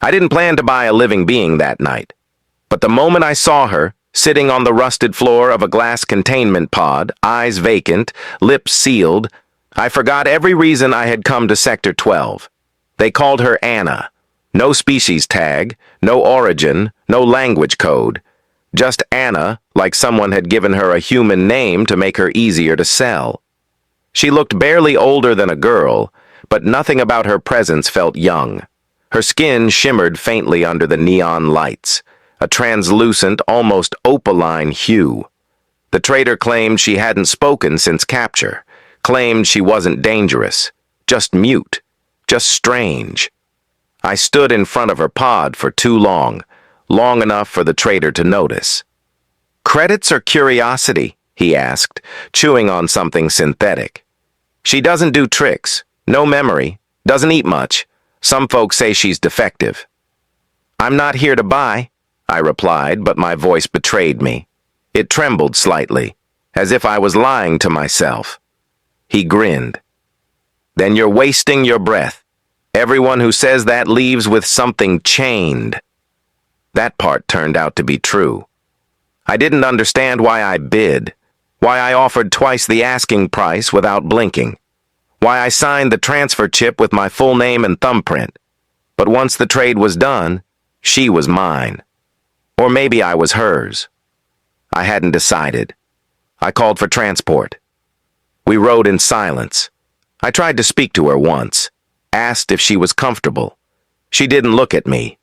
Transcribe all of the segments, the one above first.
I didn't plan to buy a living being that night. But the moment I saw her, sitting on the rusted floor of a glass containment pod, eyes vacant, lips sealed, I forgot every reason I had come to Sector 12. They called her Anna. No species tag, no origin, no language code. Just Anna, like someone had given her a human name to make her easier to sell. She looked barely older than a girl, but nothing about her presence felt young. Her skin shimmered faintly under the neon lights, a translucent, almost opaline hue. The trader claimed she hadn't spoken since capture, claimed she wasn't dangerous, just mute, just strange. I stood in front of her pod for too long enough for the trader to notice. "Credits or curiosity?" he asked, chewing on something synthetic. "She doesn't do tricks, no memory, doesn't eat much. Some folks say she's defective." "I'm not here to buy," I replied, but my voice betrayed me. It trembled slightly, as if I was lying to myself. He grinned. "Then you're wasting your breath. Everyone who says that leaves with something chained." That part turned out to be true. I didn't understand why I bid, why I offered twice the asking price without blinking, why I signed the transfer chip with my full name and thumbprint. But once the trade was done, she was mine. Or maybe I was hers. I hadn't decided. I called for transport. We rode in silence. I tried to speak to her once, asked if she was comfortable. She didn't look at me,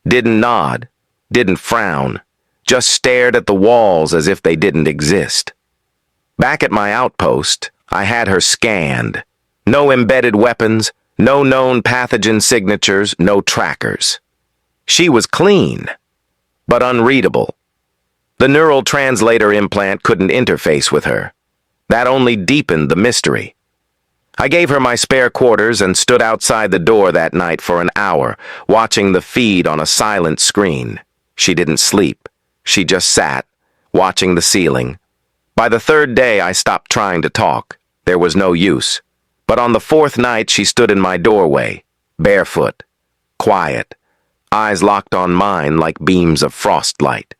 didn't nod, didn't frown, just stared at the walls as if they didn't exist. Back at my outpost, I had her scanned. No embedded weapons, no known pathogen signatures, no trackers. She was clean, but unreadable. The neural translator implant couldn't interface with her. That only deepened the mystery. I gave her my spare quarters and stood outside the door that night for an hour, watching the feed on a silent screen. She didn't sleep. She just sat, watching the ceiling. By the third day, I stopped trying to talk. There was no use. But on the fourth night, she stood in my doorway, barefoot, quiet, eyes locked on mine like beams of frostlight.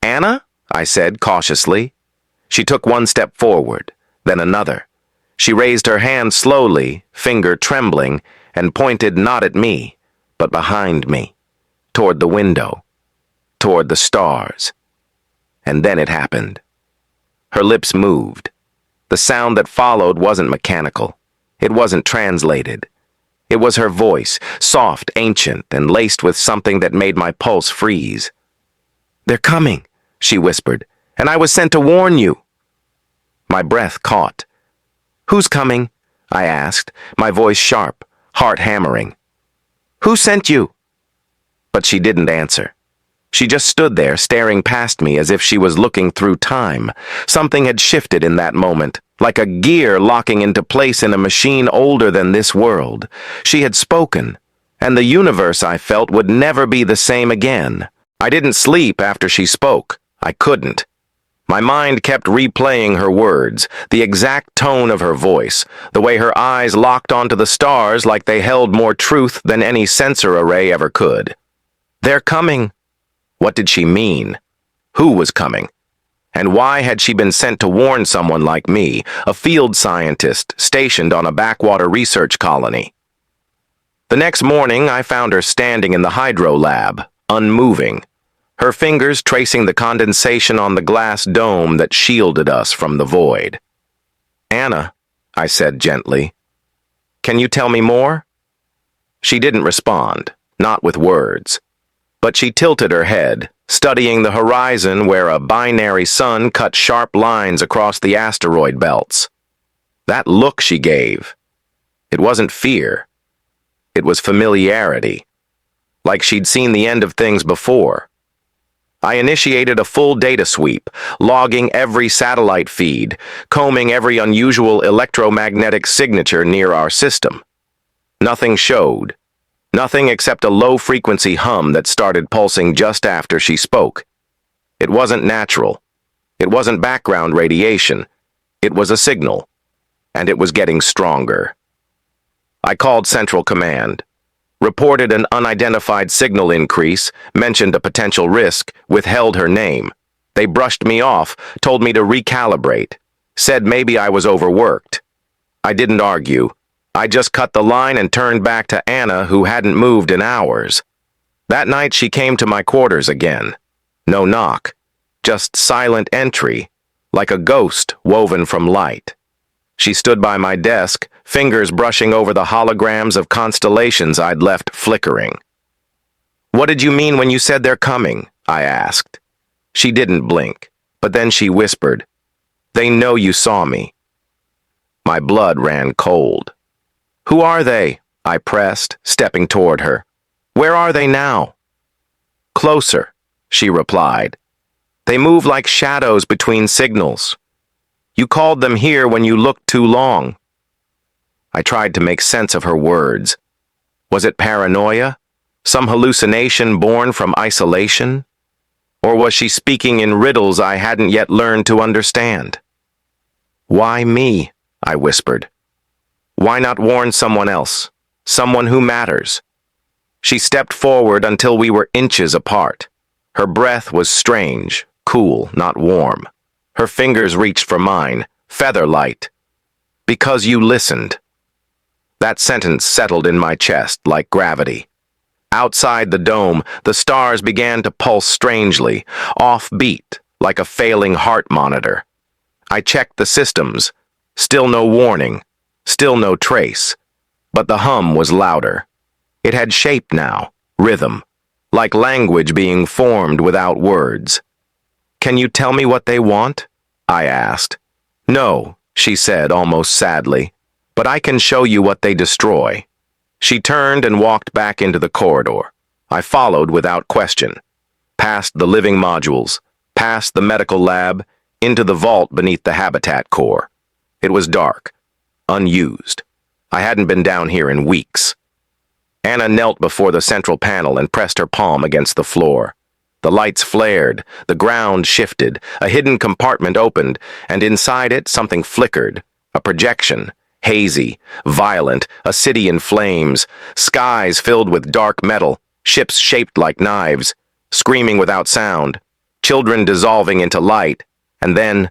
"Anna?" I said cautiously. She took one step forward, then another. She raised her hand slowly, finger trembling, and pointed not at me, but behind me, toward the window, toward the stars. And then it happened. Her lips moved. The sound that followed wasn't mechanical. It wasn't translated. It was her voice, soft, ancient, and laced with something that made my pulse freeze. "They're coming," she whispered, "and I was sent to warn you." My breath caught. "Who's coming?" I asked, my voice sharp, heart hammering. "Who sent you?" But she didn't answer. She just stood there, staring past me as if she was looking through time. Something had shifted in that moment, like a gear locking into place in a machine older than this world. She had spoken, and the universe, I felt, would never be the same again. I didn't sleep after she spoke. I couldn't. My mind kept replaying her words, the exact tone of her voice, the way her eyes locked onto the stars like they held more truth than any sensor array ever could. "They're coming." What did she mean? Who was coming? And why had she been sent to warn someone like me, a field scientist stationed on a backwater research colony? The next morning, I found her standing in the hydro lab, unmoving, her fingers tracing the condensation on the glass dome that shielded us from the void. "Anna," I said gently, "can you tell me more?" She didn't respond, not with words. But she tilted her head, studying the horizon where a binary sun cut sharp lines across the asteroid belts. That look she gave, it wasn't fear. It was familiarity, like she'd seen the end of things before. I initiated a full data sweep, logging every satellite feed, combing every unusual electromagnetic signature near our system. Nothing showed. Nothing except a low-frequency hum that started pulsing just after she spoke. It wasn't natural. It wasn't background radiation. It was a signal, and it was getting stronger. I called Central Command. reported an unidentified signal increase, mentioned a potential risk, withheld her name. They brushed me off, told me to recalibrate, said maybe I was overworked. I didn't argue. I just cut the line and turned back to Anna, who hadn't moved in hours. That night she came to my quarters again. No knock, just silent entry, like a ghost woven from light. She stood by my desk, fingers brushing over the holograms of constellations I'd left flickering. "What did you mean when you said they're coming?" I asked. She didn't blink, but then she whispered, "They know you saw me." My blood ran cold. "Who are they?" I pressed, stepping toward her. "Where are they now?" "Closer," she replied. "They move like shadows between signals. You called them here when you looked too long." I tried to make sense of her words. Was it paranoia? Some hallucination born from isolation? Or was she speaking in riddles I hadn't yet learned to understand? "Why me?" I whispered. "Why not warn someone else? Someone who matters?" She stepped forward until we were inches apart. Her breath was strange, cool, not warm. Her fingers reached for mine, feather-light. "Because you listened." That sentence settled in my chest like gravity. Outside the dome, the stars began to pulse strangely, off-beat, like a failing heart monitor. I checked the systems. Still no warning, still no trace. But the hum was louder. It had shape now, rhythm, like language being formed without words. "Can you tell me what they want?" I asked. "No," she said almost sadly, "but I can show you what they destroy." She turned and walked back into the corridor. I followed without question. Past the living modules, past the medical lab, into the vault beneath the habitat core. It was dark, unused. I hadn't been down here in weeks. Anna knelt before the central panel and pressed her palm against the floor. The lights flared, the ground shifted, a hidden compartment opened, and inside it something flickered, a projection. Hazy, violent, a city in flames, skies filled with dark metal, ships shaped like knives, screaming without sound, children dissolving into light, and then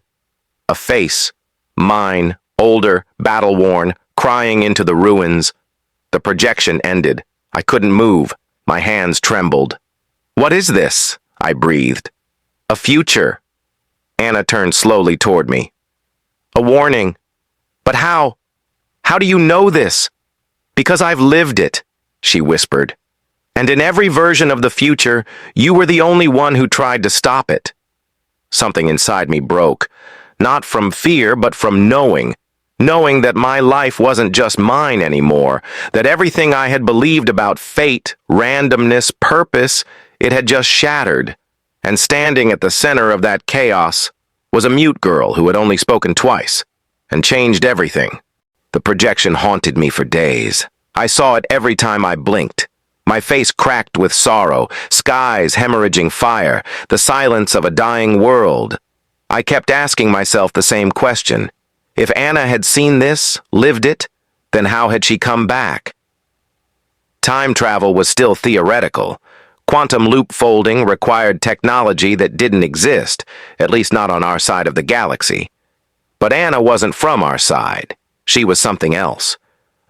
a face, mine, older, battle-worn, crying into the ruins. The projection ended. I couldn't move. My hands trembled. "What is this?" I breathed. "A future." Anna turned slowly toward me. "A warning. But how? How do you know this?" "Because I've lived it," she whispered. "And in every version of the future, you were the only one who tried to stop it." Something inside me broke, not from fear, but from knowing that my life wasn't just mine anymore, that everything I had believed about fate, randomness, purpose, it had just shattered. And standing at the center of that chaos was a mute girl who had only spoken twice, and changed everything. The projection haunted me for days. I saw it every time I blinked. My face cracked with sorrow, skies hemorrhaging fire, the silence of a dying world. I kept asking myself the same question. If Anna had seen this, lived it, then how had she come back? Time travel was still theoretical. Quantum loop folding required technology that didn't exist, at least not on our side of the galaxy. But Anna wasn't from our side. She was something else.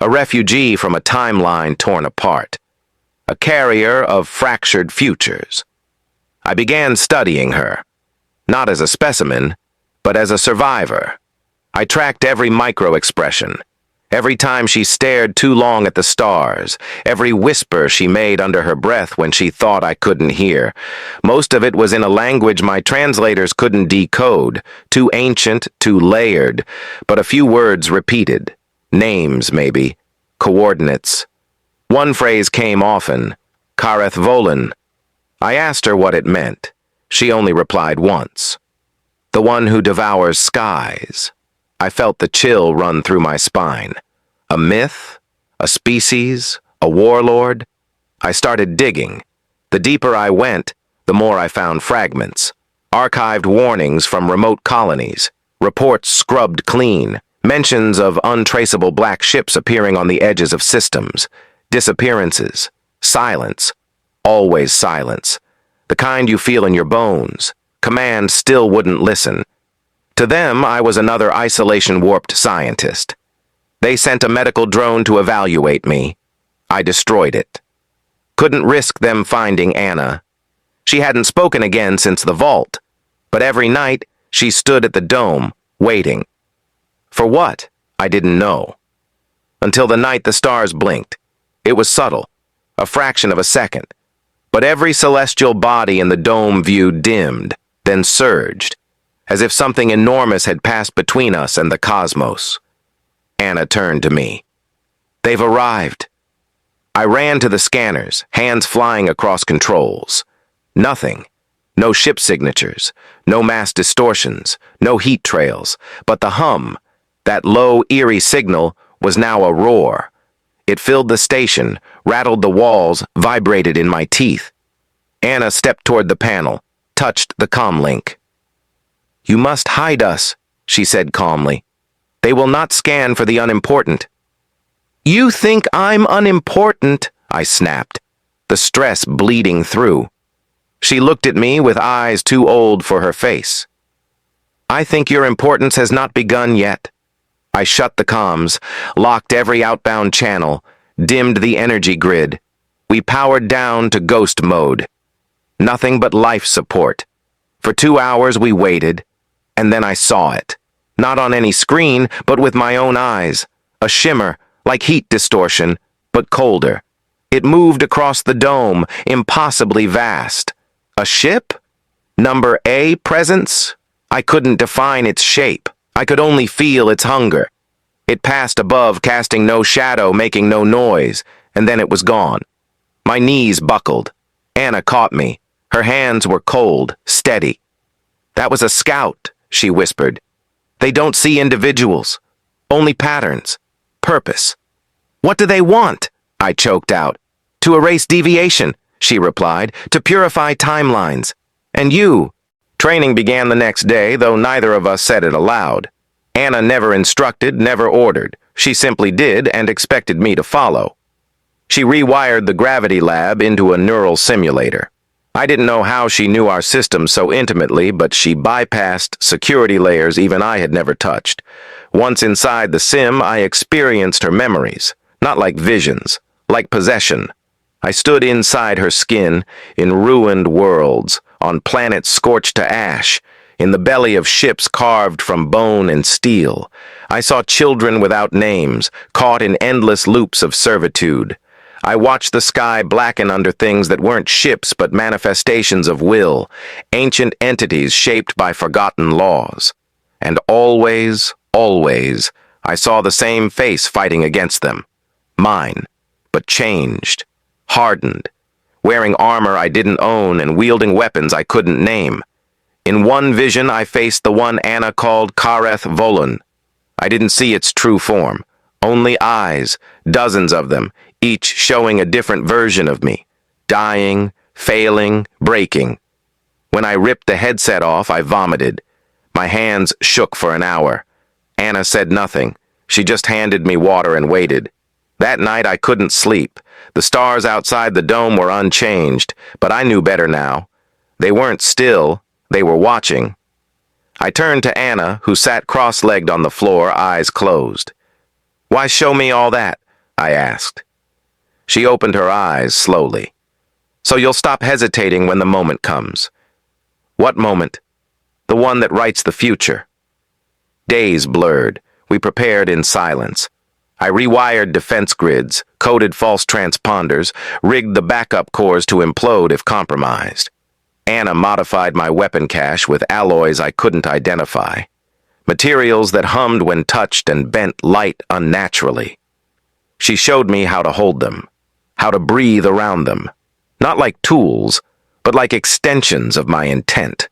A refugee from a timeline torn apart. A carrier of fractured futures. I began studying her. Not as a specimen, but as a survivor. I tracked every micro-expression. Every time she stared too long at the stars, every whisper she made under her breath when she thought I couldn't hear. Most of it was in a language my translators couldn't decode, too ancient, too layered, but a few words repeated. Names, maybe. Coordinates. One phrase came often, Kareth Volan. I asked her what it meant. She only replied once. The one who devours skies. I felt the chill run through my spine. A myth? A species? A warlord? I started digging. The deeper I went, the more I found fragments. Archived warnings from remote colonies. Reports scrubbed clean. Mentions of untraceable black ships appearing on the edges of systems. Disappearances. Silence. Always silence. The kind you feel in your bones. Command still wouldn't listen. To them, I was another isolation-warped scientist. They sent a medical drone to evaluate me. I destroyed it. Couldn't risk them finding Anna. She hadn't spoken again since the vault, but every night she stood at the dome, waiting. For what? I didn't know. Until the night the stars blinked. It was subtle, a fraction of a second, but every celestial body in the dome view dimmed, then surged, as if something enormous had passed between us and the cosmos. Anna turned to me. They've arrived. I ran to the scanners, hands flying across controls. Nothing. No ship signatures, no mass distortions, no heat trails, but the hum, that low, eerie signal, was now a roar. It filled the station, rattled the walls, vibrated in my teeth. Anna stepped toward the panel, touched the comm link. "You must hide us," she said calmly. "They will not scan for the unimportant." "You think I'm unimportant?" I snapped, the stress bleeding through. She looked at me with eyes too old for her face. "I think your importance has not begun yet." I shut the comms, locked every outbound channel, dimmed the energy grid. We powered down to ghost mode. Nothing but life support. For 2 hours we waited, and then I saw it. Not on any screen, but with my own eyes. A shimmer, like heat distortion, but colder. It moved across the dome, impossibly vast. A ship? Number A presence? I couldn't define its shape. I could only feel its hunger. It passed above, casting no shadow, making no noise, and then it was gone. My knees buckled. Anna caught me. Her hands were cold, steady. "That was a scout," she whispered. "They don't see individuals, only patterns, purpose." "What do they want?" I choked out. "To erase deviation," she replied, "to purify timelines. And you?" Training began the next day, though neither of us said it aloud. Anna never instructed, never ordered. She simply did and expected me to follow. She rewired the gravity lab into a neural simulator. I didn't know how she knew our systems so intimately, but she bypassed security layers even I had never touched. Once inside the sim, I experienced her memories, not like visions, like possession. I stood inside her skin, in ruined worlds, on planets scorched to ash, in the belly of ships carved from bone and steel. I saw children without names, caught in endless loops of servitude. I watched the sky blacken under things that weren't ships but manifestations of will, ancient entities shaped by forgotten laws. And always, always, I saw the same face fighting against them. Mine, but changed, hardened, wearing armor I didn't own and wielding weapons I couldn't name. In one vision, I faced the one Anna called Kareth Volun. I didn't see its true form, only eyes, dozens of them, each showing a different version of me, dying, failing, breaking. When I ripped the headset off, I vomited. My hands shook for an hour. Anna said nothing. She just handed me water and waited. That night, I couldn't sleep. The stars outside the dome were unchanged, but I knew better now. They weren't still, they were watching. I turned to Anna, who sat cross-legged on the floor, eyes closed. "Why show me all that?" I asked. She opened her eyes slowly. "So you'll stop hesitating when the moment comes." "What moment?" "The one that writes the future." Days blurred. We prepared in silence. I rewired defense grids, coded false transponders, rigged the backup cores to implode if compromised. Anna modified my weapon cache with alloys I couldn't identify, materials that hummed when touched and bent light unnaturally. She showed me how to hold them, how to breathe around them, not like tools, but like extensions of my intent.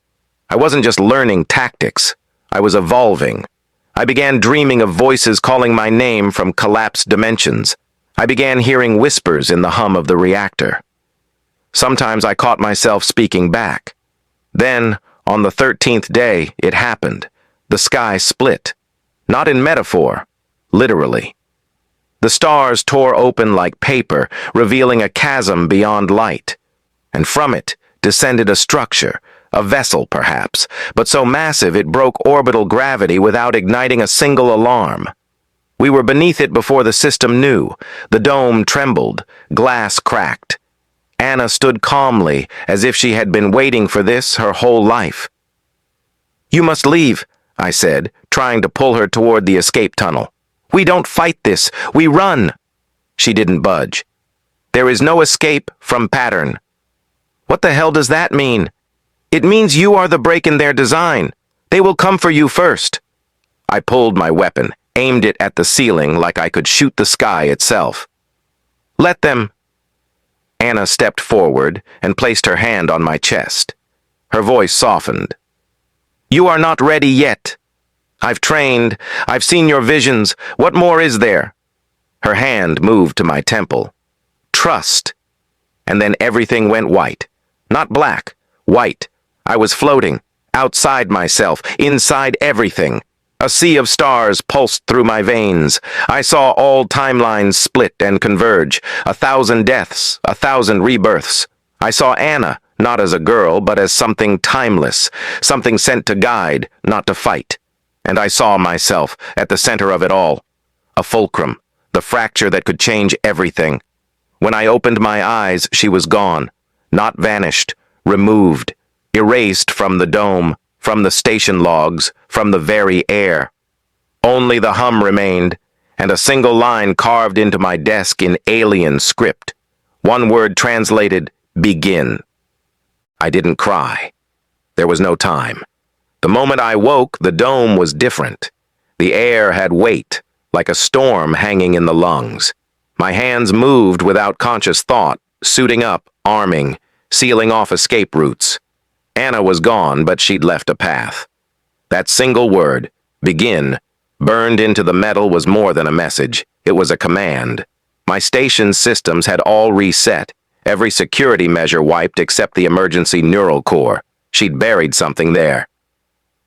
I wasn't just learning tactics, I was evolving. I began dreaming of voices calling my name from collapsed dimensions. I began hearing whispers in the hum of the reactor. Sometimes I caught myself speaking back. Then, on the 13th day, it happened. The sky split. Not in metaphor, literally. The stars tore open like paper, revealing a chasm beyond light. And from it descended a structure, a vessel perhaps, but so massive it broke orbital gravity without igniting a single alarm. We were beneath it before the system knew. The dome trembled, glass cracked. Anna stood calmly, as if she had been waiting for this her whole life. "You must leave," I said, trying to pull her toward the escape tunnel. "We don't fight this, we run." She didn't budge. "There is no escape from pattern." "What the hell does that mean?" "It means you are the break in their design. They will come for you first." I pulled my weapon, aimed it at the ceiling like I could shoot the sky itself. "Let them." Anna stepped forward and placed her hand on my chest. Her voice softened. "You are not ready yet. I've trained. I've seen your visions. What more is there?" Her hand moved to my temple. "Trust." And then everything went white. Not black, white. I was floating, outside myself, inside everything. A sea of stars pulsed through my veins. I saw all timelines split and converge, 1,000 deaths, 1,000 rebirths. I saw Anna, not as a girl, but as something timeless, something sent to guide, not to fight. And I saw myself at the center of it all, a fulcrum, the fracture that could change everything. When I opened my eyes, she was gone, not vanished, removed, erased from the dome, from the station logs, from the very air. Only the hum remained, and a single line carved into my desk in alien script. One word translated, "Begin." I didn't cry. There was no time. The moment I woke, the dome was different. The air had weight, like a storm hanging in the lungs. My hands moved without conscious thought, suiting up, arming, sealing off escape routes. Anna was gone, but she'd left a path. That single word, "begin," burned into the metal was more than a message. It was a command. My station's systems had all reset, every security measure wiped except the emergency neural core. She'd buried something there.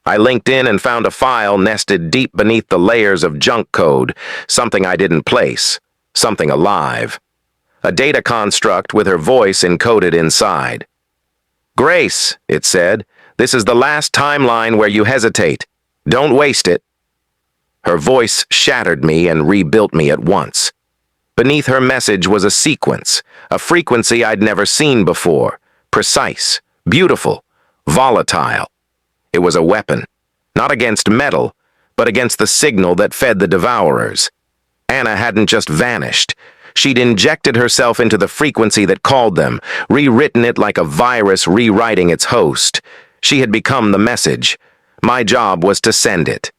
I linked in and found a file nested deep beneath the layers of junk code, something I didn't place, something alive. A data construct with her voice encoded inside. "Grace," it said, "this is the last timeline where you hesitate. Don't waste it." Her voice shattered me and rebuilt me at once. Beneath her message was a sequence, a frequency I'd never seen before, precise, beautiful, volatile. It was a weapon, not against metal, but against the signal that fed the devourers. Anna hadn't just vanished. She'd injected herself into the frequency that called them, rewritten it like a virus rewriting its host. She had become the message. My job was to send it.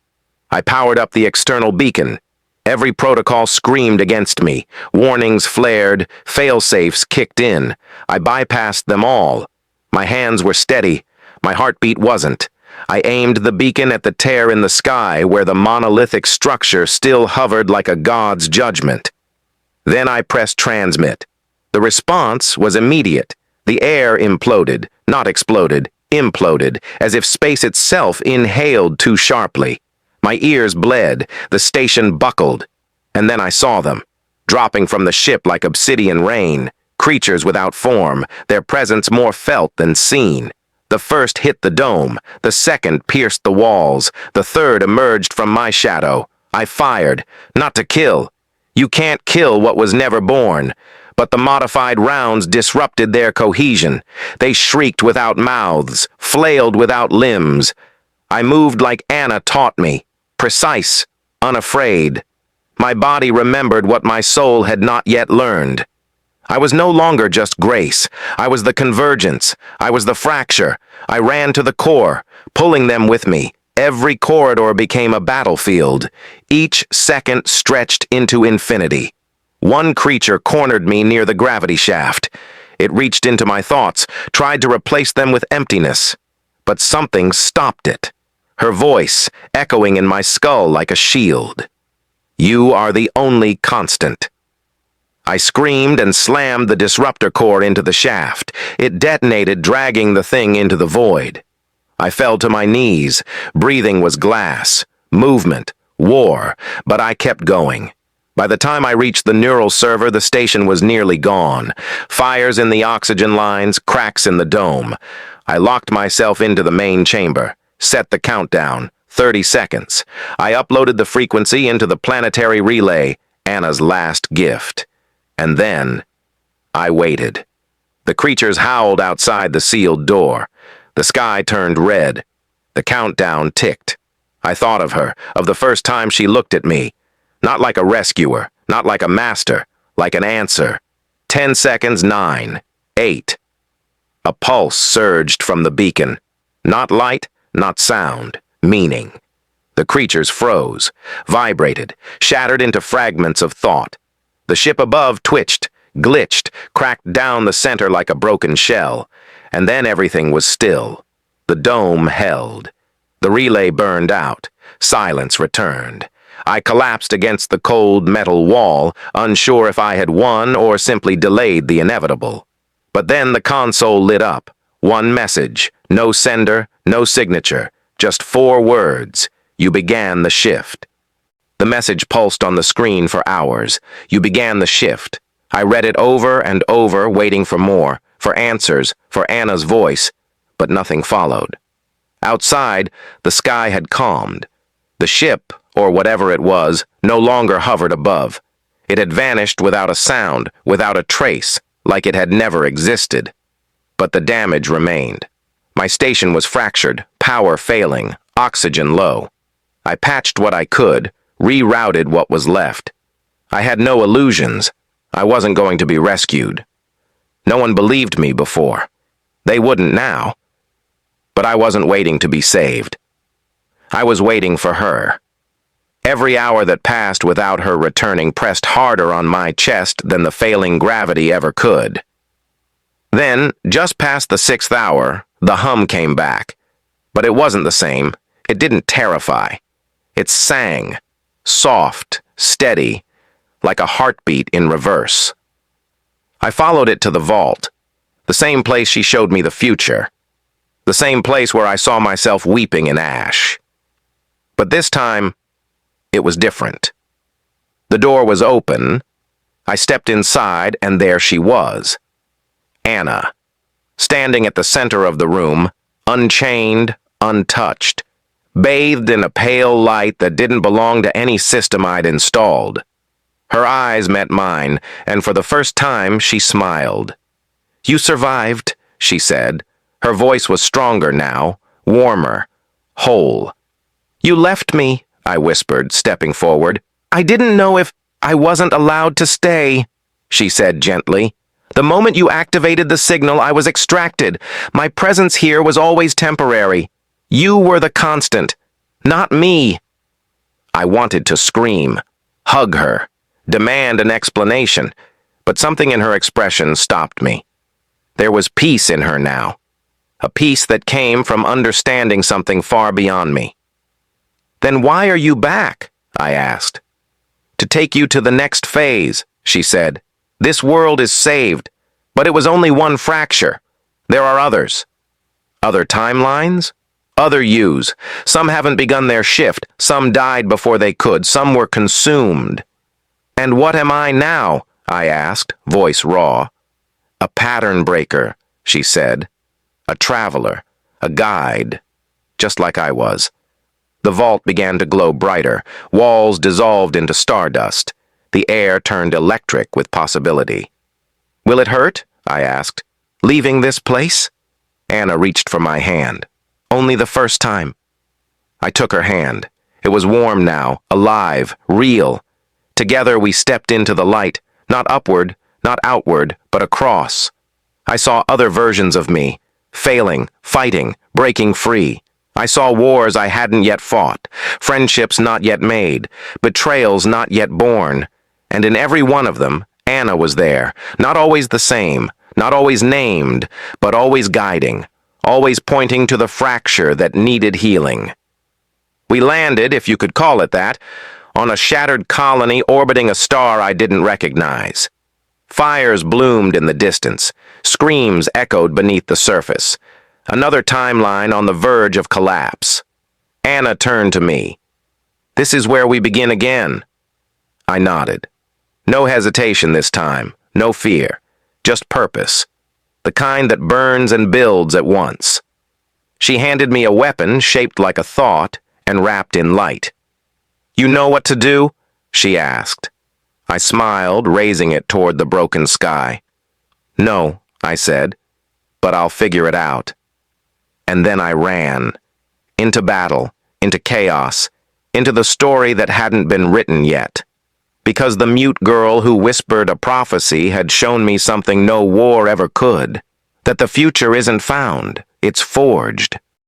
I powered up the external beacon. Every protocol screamed against me. Warnings flared, fail-safes kicked in. I bypassed them all. My hands were steady. My heartbeat wasn't. I aimed the beacon at the tear in the sky where the monolithic structure still hovered like a god's judgment. Then I pressed transmit. The response was immediate. The air imploded, not exploded, imploded, as if space itself inhaled too sharply. My ears bled, the station buckled. And then I saw them, dropping from the ship like obsidian rain, creatures without form, their presence more felt than seen. The first hit the dome, the second pierced the walls, the third emerged from my shadow. I fired, not to kill. You can't kill what was never born. But the modified rounds disrupted their cohesion. They shrieked without mouths, flailed without limbs. I moved like Anna taught me, precise, unafraid. My body remembered what my soul had not yet learned. I was no longer just Grace. I was the convergence. I was the fracture. I ran to the core, pulling them with me. Every corridor became a battlefield. Each second stretched into infinity. One creature cornered me near the gravity shaft. It reached into my thoughts, tried to replace them with emptiness. But something stopped it. Her voice, echoing in my skull like a shield. "You are the only constant." I screamed and slammed the disruptor core into the shaft. It detonated, dragging the thing into the void. I fell to my knees. Breathing was glass. Movement. War. But I kept going. By the time I reached the neural server, the station was nearly gone. Fires in the oxygen lines, cracks in the dome. I locked myself into the main chamber, set the countdown, 30 seconds. I uploaded the frequency into the planetary relay, Anna's last gift. And then, I waited. The creatures howled outside the sealed door. The sky turned red. The countdown ticked. I thought of her, of the first time she looked at me. Not like a rescuer, not like a master, like an answer. 10 seconds, 9, 8. A pulse surged from the beacon. Not light, not sound, meaning. The creatures froze, vibrated, shattered into fragments of thought. The ship above twitched, glitched, cracked down the center like a broken shell. And then everything was still. The dome held. The relay burned out. Silence returned. I collapsed against the cold metal wall, unsure if I had won or simply delayed the inevitable. But then the console lit up. One message. No sender, no signature. Just 4 words. You began the shift. The message pulsed on the screen for hours. You began the shift. I read it over and over, waiting for more, for answers, for Anna's voice, but nothing followed. Outside, the sky had calmed. The ship, or whatever it was, no longer hovered above. It had vanished without a sound, without a trace, like it had never existed. But the damage remained. My station was fractured, power failing, oxygen low. I patched what I could, rerouted what was left. I had no illusions. I wasn't going to be rescued. No one believed me before. They wouldn't now. But I wasn't waiting to be saved. I was waiting for her. Every hour that passed without her returning pressed harder on my chest than the failing gravity ever could. Then, just past the 6th hour, the hum came back. But it wasn't the same. It didn't terrify. It sang, soft, steady, like a heartbeat in reverse. I followed it to the vault, the same place she showed me the future, the same place where I saw myself weeping in ash. But this time, it was different. The door was open. I stepped inside, and there she was. Anna, standing at the center of the room, unchained, untouched, bathed in a pale light that didn't belong to any system I'd installed. Her eyes met mine, and for the first time she smiled. "You survived," she said. Her voice was stronger now, warmer, whole. "You left me," I whispered, stepping forward. "I didn't know if I wasn't allowed to stay," she said gently. "The moment you activated the signal, I was extracted. My presence here was always temporary. You were the constant, not me." I wanted to scream, hug her, demand an explanation, but something in her expression stopped me. There was peace in her now, a peace that came from understanding something far beyond me. "Then why are you back?" I asked. "To take you to the next phase," she said. "This world is saved, but it was only one fracture. There are others." Other timelines? Other yous. Some haven't begun their shift, some died before they could, some were consumed. "And what am I now?" I asked, voice raw. "A pattern breaker," she said. "A traveler, a guide, just like I was." The vault began to glow brighter. Walls dissolved into stardust. The air turned electric with possibility. "Will it hurt?" I asked. "Leaving this place?" Anna reached for my hand. "Only the first time." I took her hand. It was warm now, alive, real. Together we stepped into the light, not upward, not outward, but across. I saw other versions of me, failing, fighting, breaking free. I saw wars I hadn't yet fought, friendships not yet made, betrayals not yet born. And in every one of them, Anna was there, not always the same, not always named, but always guiding, always pointing to the fracture that needed healing. We landed, if you could call it that, on a shattered colony orbiting a star I didn't recognize. Fires bloomed in the distance. Screams echoed beneath the surface. Another timeline on the verge of collapse. Anna turned to me. "This is where we begin again." I nodded. No hesitation this time, no fear, just purpose, the kind that burns and builds at once. She handed me a weapon shaped like a thought and wrapped in light. "You know what to do?" she asked. I smiled, raising it toward the broken sky. "No," I said, "but I'll figure it out." And then I ran. Into battle, into chaos, into the story that hadn't been written yet. Because the mute girl who whispered a prophecy had shown me something no war ever could. That the future isn't found, it's forged.